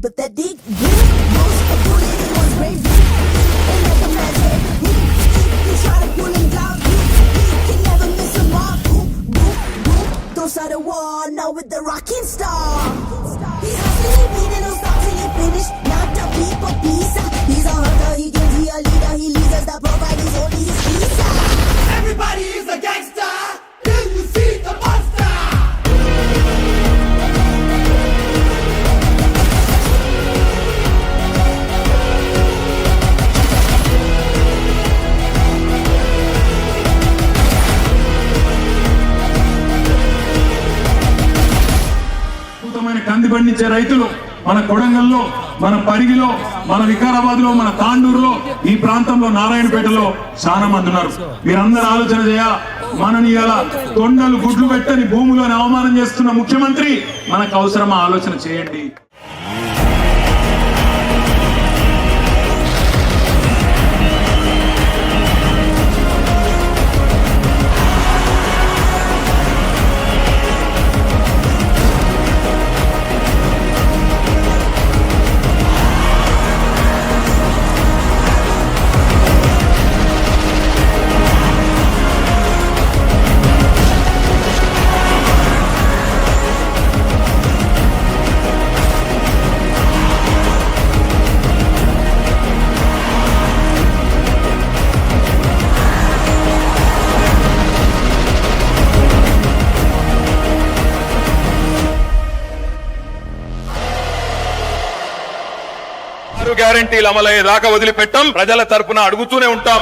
sympathetic. Most of bullet in one's brain. And like a magic. You try to pull him down. You can never miss a mark. Don't start a war now with the rocking star. He's hustling, beating, don't stop till he finish. Not the people pizza. He's a hunter, he can be a leader. He leads us, the provide is only his pizza. Everybody is a gangster till you see the monster. అద్భుతమైన కంది పండించే రైతులు మన కొడంగల్లో, మన పరిగిలో, మన వికారాబాద్ లో, మన తాండూరులో, ఈ ప్రాంతంలో, నారాయణపేటలో చాలా మంది ఉన్నారు. మీరందరూ ఆలోచన చేయాలా. మనని ఇలా కొండలు గుడ్లు పెట్టని భూములను అవమానం చేస్తున్న ముఖ్యమంత్రి మనకు అవసరమా? ఆలోచన చేయండి. గ్యారంటీలు అమలయ్యేదాకా వదిలిపెట్టాం. ప్రజల తరపున అడుగుతూనే ఉంటాం.